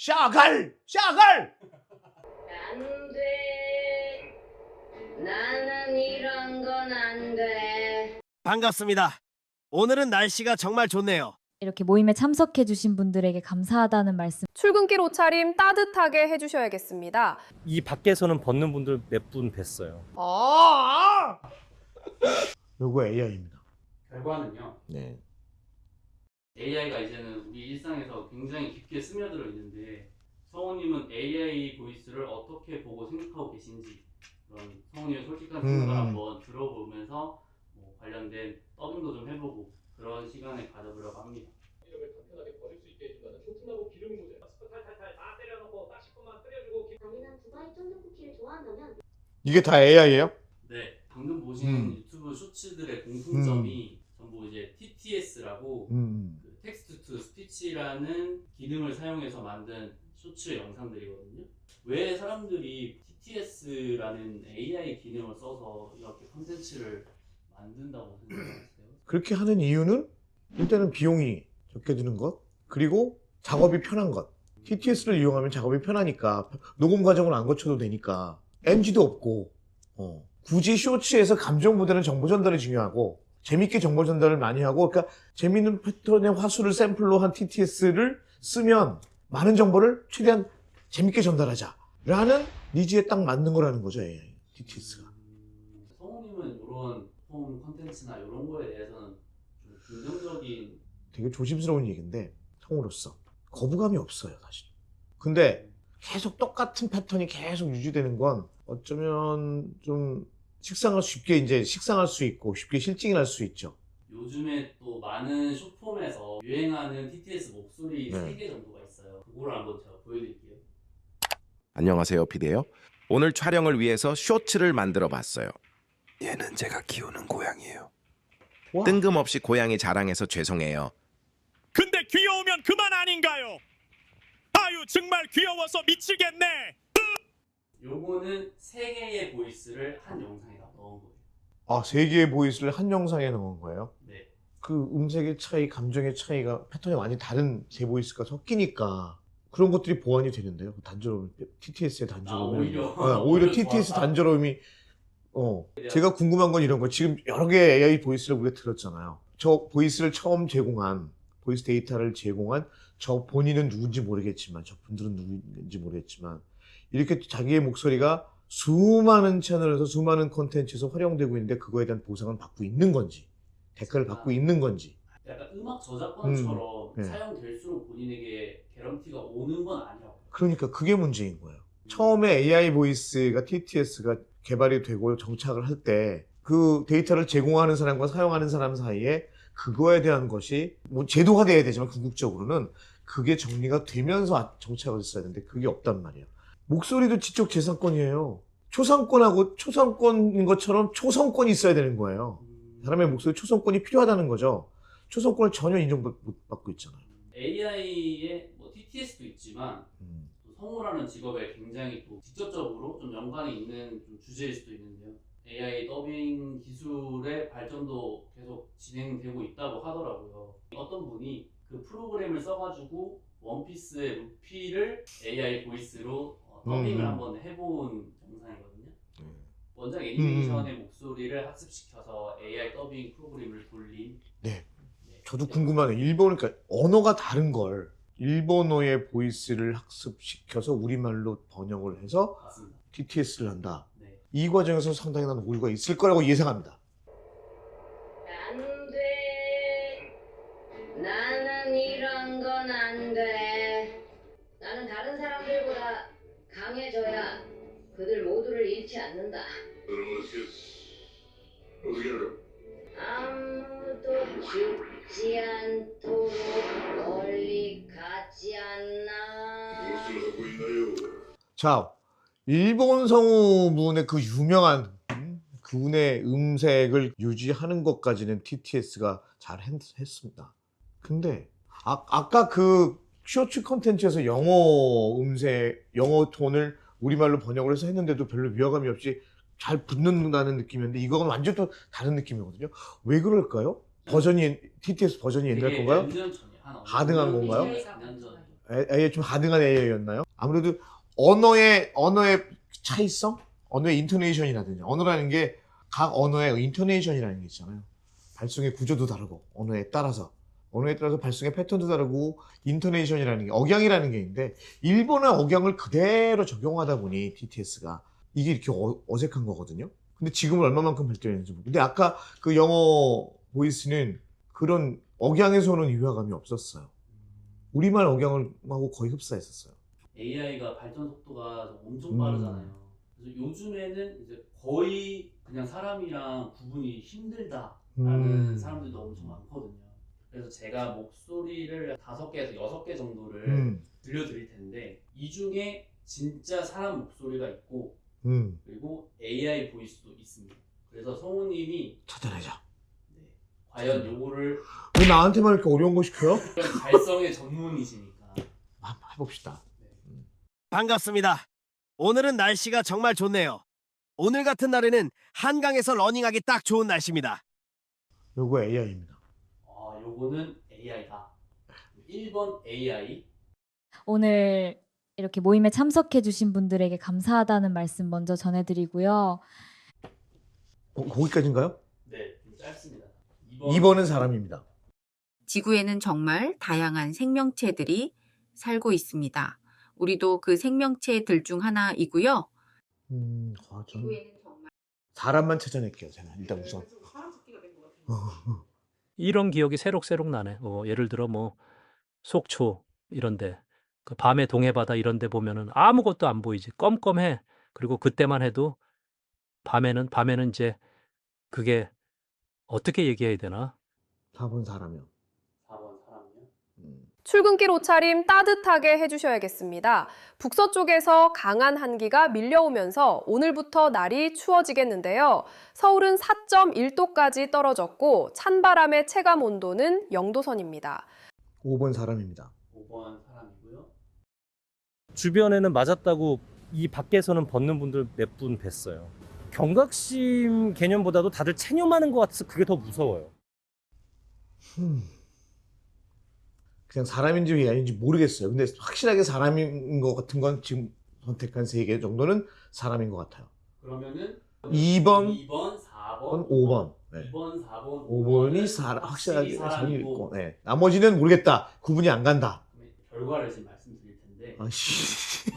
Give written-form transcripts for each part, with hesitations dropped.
샤갈! 샤갈! 안 돼. 나는 이런 건 안 돼. 반갑습니다. 오늘은 날씨가 정말 좋네요. 이렇게 모임에 참석해주신 분들에게 감사하다는 말씀. 출근길 옷차림 따뜻하게 해주셔야겠습니다. 이 밖에서는 벗는 분들 몇 분 뵀어요. 요거 AI입니다. 결과는요. 네. AI가 이제는 우리 일상에서 굉장히 깊게 스며들어 있는데 성우님은 AI 보이스를 어떻게 보고 생각하고 계신지 그런 성우님의 솔직한 생각을 한번 들어보면서 뭐 관련된 더빙도 좀 해보고 그런 시간을 가져보려고 합니다. 이름을 간편하게 버릴 수 있게 해준다는 튼튼하고 기름 모재 스프 탈탈탈 다 때려놓고 딱 10분만 끓여주고 잔인한 두바이 쫀득 쿠키를 좋아한다면 이게 다 AI예요? 네, 방금 보신 유튜브 쇼츠들의 공통점이 전부 이제 TTS라고 그 텍스트 투 스피치라는 기능을 사용해서 만든 쇼츠 영상들이거든요. 왜 사람들이 TTS라는 AI 기능을 써서 이렇게 콘텐츠를 만든다고 생각하세요? 그렇게 하는 이유는 일단은 비용이 적게 드는 것, 그리고 작업이 편한 것. TTS를 이용하면 작업이 편하니까 녹음 과정을 안 거쳐도 되니까 NG도 없고 굳이 쇼츠에서 감정보다는 정보 전달이 중요하고 재밌게 정보 전달을 많이 하고, 그러니까 재밌는 패턴의 화수를 샘플로 한 TTS를 쓰면 많은 정보를 최대한 재밌게 전달하자라는 니즈에 딱 맞는 거라는 거죠, AI, TTS가. 성우님은 이런 홈 콘텐츠나 이런 거에 대해서는 좀 긍정적인 되게 조심스러운 얘기인데 성우로서 거부감이 없어요, 사실. 근데 계속 똑같은 패턴이 계속 유지되는 건 어쩌면 좀 식상할 수 있고 쉽게 실증이 날 수 있죠. 요즘에 또 많은 숏폼에서 유행하는 TTS 목소리 네. 3개 정도가 있어요. 그거를 한번 제가 보여드릴게요. 안녕하세요, 피디예요. 오늘 촬영을 위해서 쇼츠를 만들어 봤어요. 얘는 제가 키우는 고양이에요. 와. 뜬금없이 고양이 자랑해서 죄송해요. 근데 귀여우면 그만 아닌가요? 아유 정말 귀여워서 미치겠네. 요거는 3개의 보이스를 한 영상에다 넣은 거예요. 아, 3개의 보이스를 한 영상에 넣은 거예요? 네. 그 음색의 차이, 감정의 차이가 패턴이 완전히 다른 세 보이스가 섞이니까 그런 것들이 보완이 되는데요. 단조로움, TTS의 단조로움이. 오히려 TTS 단조로움이 제가 궁금한 건 이런 거. 지금 여러 개의 AI 보이스를 우리가 들었잖아요. 저 보이스를 처음 제공한, 보이스 데이터를 제공한 저 본인은 누군지 모르겠지만, 저 분들은 누군지 모르겠지만, 이렇게 자기의 목소리가 수많은 채널에서 수많은 콘텐츠에서 활용되고 있는데 그거에 대한 보상을 받고 있는 건지, 댓글을 받고 있는 건지. 약간 음악 저작권처럼 네. 사용될수록 본인에게 개런티가 오는 건 아니라고. 그러니까 그게 문제인 거예요. 처음에 AI 보이스가 TTS가 개발이 되고 정착을 할 때 그 데이터를 제공하는 사람과 사용하는 사람 사이에 그거에 대한 것이 뭐 제도화돼야 되지만 궁극적으로는 그게 정리가 되면서 정착을 했어야 되는데 그게 없단 말이에요. 목소리도 지적 재산권이에요. 초상권하고 초상권인 것처럼 초성권이 있어야 되는 거예요. 사람의 목소리 초성권이 필요하다는 거죠. 초성권을 전혀 인정 못 받고 있잖아요. AI의 뭐 TTS도 있지만 또 성우라는 직업에 굉장히 또 직접적으로 좀 연관이 있는 좀 주제일 수도 있는데요. AI 더빙 기술의 발전도 계속 진행되고 있다고 하더라고요. 어떤 분이 그 프로그램을 써가지고 원피스의 루피를 AI 보이스로 더빙을 한번 해본 영상이거든요. 원작 애니메이션의 목소리를 학습시켜서 AI 더빙 프로그램을 돌린. 네. 저도 궁금하네요. 일본, 그러니까 언어가 다른 걸 일본어의 보이스를 학습시켜서 우리말로 번역을 해서 맞습니다. TTS를 한다. 네. 이 과정에서 상당히 나는 오류가 있을 거라고 예상합니다. 안 돼. 나는 이런 건 안 돼. 나는 다른 사람들보다 강해져야 그들 모두를 잃지 않는다. 아무도 죽지 않도록 멀리 가지 않나. 자, 일본 성우분의 그 유명한 그분의 음색을 유지하는 것까지는 TTS가 잘 했습니다. 근데 아까 그 쇼츠 콘텐츠에서 영어 음색, 영어 톤을 우리말로 번역을 해서 했는데도 별로 위화감이 없이 잘 붙는다는 느낌이었는데 이건 완전 또 다른 느낌이거든요. 왜 그럴까요? 버전이 TTS 버전이 옛날 건가요? 몇년 전이에요. 한 가능한 건가요? 4년 전. AI 좀 하등한 AI였나요? 아무래도 언어의 차이성? 언어의 인토네이션이라든지 언어라는 게 각 언어의 인토네이션이라는 게 있잖아요. 발성의 구조도 다르고 언어에 따라서 발성의 패턴도 다르고 인토네이션이라는 게 억양이라는 게 있는데 일본의 억양을 그대로 적용하다 보니 TTS가 이게 이렇게 어색한 거거든요. 근데 지금은 얼마만큼 발전했는지 모르겠어요. 근데 아까 그 영어 보이스는 그런 억양에서 오는 유화감이 없었어요. 우리말 억양하고 거의 흡사했었어요. AI가 발전 속도가 엄청 빠르잖아요. 그래서 요즘에는 이제 거의 그냥 사람이랑 구분이 힘들다라는 사람들도 엄청 많거든요. 그래서 제가 목소리를 5개에서 6개 정도를 들려드릴 텐데 이 중에 진짜 사람 목소리가 있고 그리고 AI 보이스도 있습니다. 그래서 성우님이 찾아내자. 네, 과연 요거를 왜 나한테만 이렇게 어려운 거 시켜요? 이런 발성의 전문이시니까 한번 해봅시다. 반갑습니다. 오늘은 날씨가 정말 좋네요. 오늘 같은 날에는 한강에서 러닝하기 딱 좋은 날씨입니다. 요거 AI입니다. 요거는 AI다. 1번 AI. 오늘 이렇게 모임에 참석해주신 분들에게 감사하다는 말씀 먼저 전해드리고요. 거기까지인가요? 네, 좀 짧습니다. 2번은 사람입니다. 지구에는 정말 다양한 생명체들이 살고 있습니다. 우리도 그 생명체들 중 하나이고요. 저는 사람만 찾아낼게요. 제가 일단 우선. 이런 기억이 새록새록 나네. 예를 들어 뭐 속초 이런데 그 밤에 동해바다 이런데 보면은 아무것도 안 보이지. 껌껌해. 그리고 그때만 해도 밤에는 이제 그게 어떻게 얘기해야 되나? 4번 사람이요. 4번 사람이요? 출근길 옷차림 따뜻하게 해주셔야겠습니다. 북서쪽에서 강한 한기가 밀려오면서 오늘부터 날이 추워지겠는데요. 서울은 4.1도까지 떨어졌고 찬바람의 체감 온도는 0도선입니다. 5번 사람입니다. 5번 사람이고요. 주변에는 맞았다고 이 밖에서는 벗는 분들 몇 분 뵀어요. 경각심 개념보다도 다들 체념하는 것 같아서 그게 더 무서워요. 그냥 사람인지 AI인지 모르겠어요. 근데 확실하게 사람인 것 같은 건 지금 선택한 3개 정도는 사람인 것 같아요. 그러면은 2번, 2번, 4번, 5번. 네. 2번, 4번, 5번이 확실하게 사람이 사람이고 있고, 네. 나머지는 모르겠다. 구분이 안 간다. 결과를 지금 말씀드릴 텐데 아씨.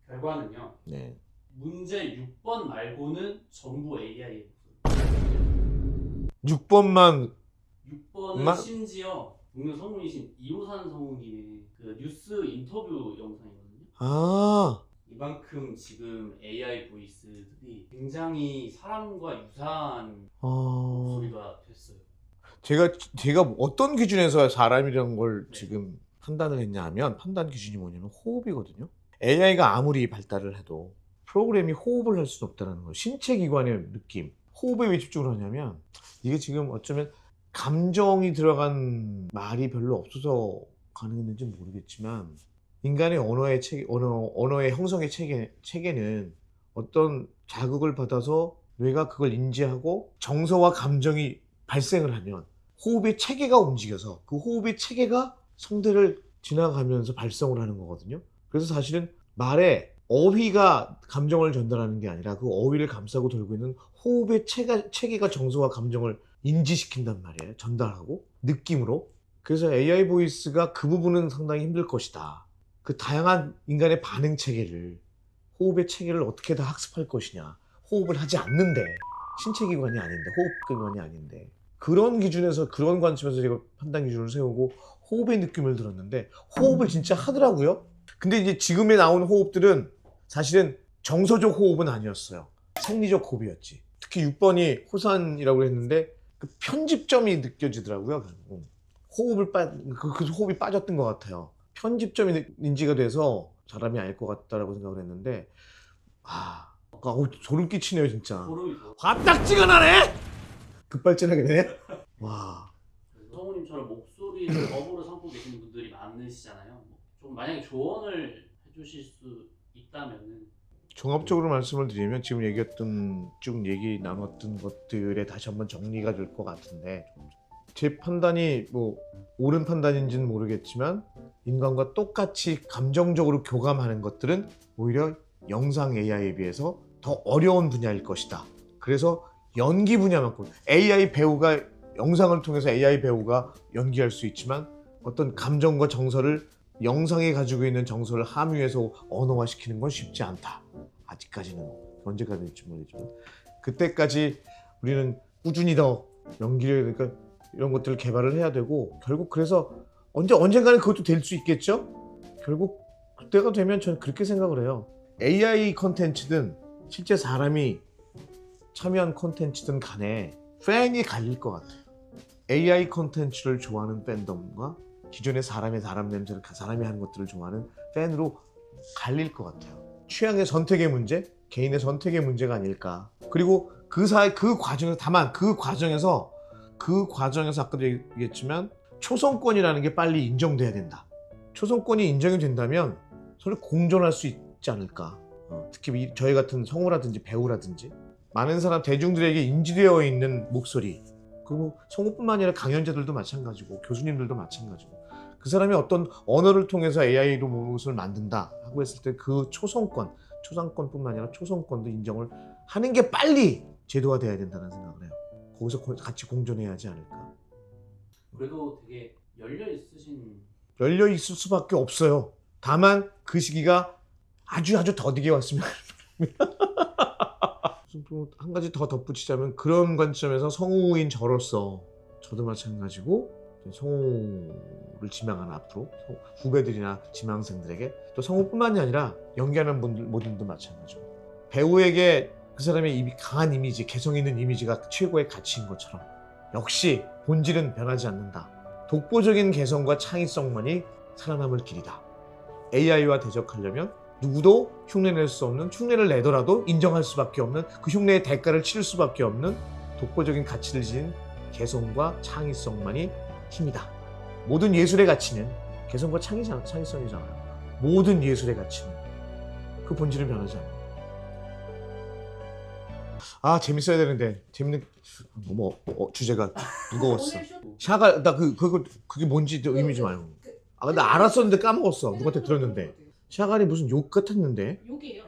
결과는요. 네. 문제 6번 말고는 전부 AI예요. 6번만 6번은 심지어 동료 성우이신 이호산 성우님의 그 뉴스 인터뷰 영상이거든요. 이만큼 지금 AI 보이스들이 굉장히 사람과 유사한 목소리가 됐어요. 제가 어떤 기준에서 사람이라는 걸 지금 판단을 했냐 하면 판단 기준이 뭐냐면 호흡이거든요. AI가 아무리 발달을 해도 프로그램이 호흡을 할 수는 없다는 거예요. 신체 기관의 느낌. 호흡에 왜 집중을 하냐면 이게 지금 어쩌면 감정이 들어간 말이 별로 없어서 가능했는지 모르겠지만 인간의 언어의 형성의 체계는 어떤 자극을 받아서 뇌가 그걸 인지하고 정서와 감정이 발생을 하면 호흡의 체계가 움직여서 그 호흡의 체계가 성대를 지나가면서 발성을 하는 거거든요. 그래서 사실은 말에 어휘가 감정을 전달하는 게 아니라 그 어휘를 감싸고 돌고 있는 호흡의 체계가 정서와 감정을 인지시킨단 말이에요. 전달하고 느낌으로. 그래서 AI 보이스가 그 부분은 상당히 힘들 것이다. 그 다양한 인간의 반응 체계를 호흡의 체계를 어떻게 다 학습할 것이냐. 호흡을 하지 않는데 신체 기관이 아닌데 호흡 기관이 아닌데 그런 기준에서 그런 관점에서 제가 판단 기준을 세우고 호흡의 느낌을 들었는데 호흡을 진짜 하더라고요. 근데 이제 지금에 나온 호흡들은 사실은 정서적 호흡은 아니었어요. 생리적 호흡이었지. 특히 6번이 호산이라고 했는데 그 편집점이 느껴지더라고요. 그 호흡이 빠졌던 것 같아요. 편집점이 인지가 돼서 사람이 아닐 것 같다라고 생각을 했는데 소름 끼치네요 진짜. 화딱지가 나네. 급발진하게 되네. 와. 성우님처럼 목소리를 업으로 삼고 계시는 분들이 많으시잖아요. 좀 만약에 조언을 해주실 수 있다면은 종합적으로 말씀을 드리면 지금 쭉 얘기 나눴던 것들에 다시 한번 정리가 될 것 같은데, 제 판단이 뭐 옳은 판단인지는 모르겠지만 인간과 똑같이 감정적으로 교감하는 것들은 오히려 영상 AI에 비해서 더 어려운 분야일 것이다. 그래서 연기 분야만큼 AI 배우가 영상을 통해서 AI 배우가 연기할 수 있지만 어떤 감정과 정서를 영상이 가지고 있는 정서를 함유해서 언어화시키는 건 쉽지 않다. 아직까지는 언제가 될지 모르겠지만 그때까지 우리는 꾸준히 더 연기를 그러니까 이런 것들을 개발을 해야 되고 결국 그래서 언젠가는 그것도 될 수 있겠죠? 결국 그때가 되면 저는 그렇게 생각을 해요. AI 콘텐츠든 실제 사람이 참여한 콘텐츠든 간에 팬이 갈릴 것 같아요. AI 콘텐츠를 좋아하는 팬덤과 기존의 사람이 하는 것들을 좋아하는 팬으로 갈릴 것 같아요. 취향의 선택의 문제, 개인의 선택의 문제가 아닐까. 그리고 그 과정에서 아까도 얘기했지만 초성권이라는 게 빨리 인정돼야 된다. 초성권이 인정이 된다면 서로 공존할 수 있지 않을까. 특히 저희 같은 성우라든지 배우라든지 많은 사람 대중들에게 인지되어 있는 목소리, 그리고 성우뿐만 아니라 강연자들도 마찬가지고 교수님들도 마찬가지고 그 사람이 어떤 언어를 통해서 AI로 무엇을 만든다 하고 했을 때 그 초상권뿐만 아니라 초성권도 인정을 하는 게 빨리 제도화돼야 된다는 생각을 해요. 거기서 같이 공존해야 하지 않을까. 그래도 되게 열려 있을 수밖에 없어요. 다만 그 시기가 아주 더디게 왔으면 한 가지 더 덧붙이자면 그런 관점에서 성우인 저로서 저도 마찬가지고 성우를 지망하는 앞으로 후배들이나 지망생들에게 또 성우뿐만이 아니라 연기하는 모든도 마찬가지고 배우에게 그 사람의 강한 이미지, 개성 있는 이미지가 최고의 가치인 것처럼 역시 본질은 변하지 않는다. 독보적인 개성과 창의성만이 살아남을 길이다. AI와 대적하려면 누구도 흉내낼 수 없는, 흉내를 내더라도 인정할 수밖에 없는, 그 흉내의 대가를 치를 수밖에 없는 독보적인 가치를 지닌 개성과 창의성만이 힘이다. 모든 예술의 가치는 개성과 창의성이잖아요. 모든 예술의 가치는 그 본질은 변하지 않는다. 재밌어야 되는데 재밌는 주제가 무거웠어. 샤갈 그게 뭔지 의미 좀 알고. 근데 알았었는데 까먹었어. 누구한테 들었는데. 샤갈이 무슨 욕 같았는데. 욕이에요.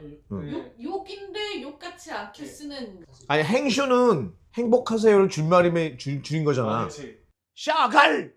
욕인데 욕같이 않게 쓰는. 아니 행쇼는 행복하세요를 줄인 거잖아. 샤갈!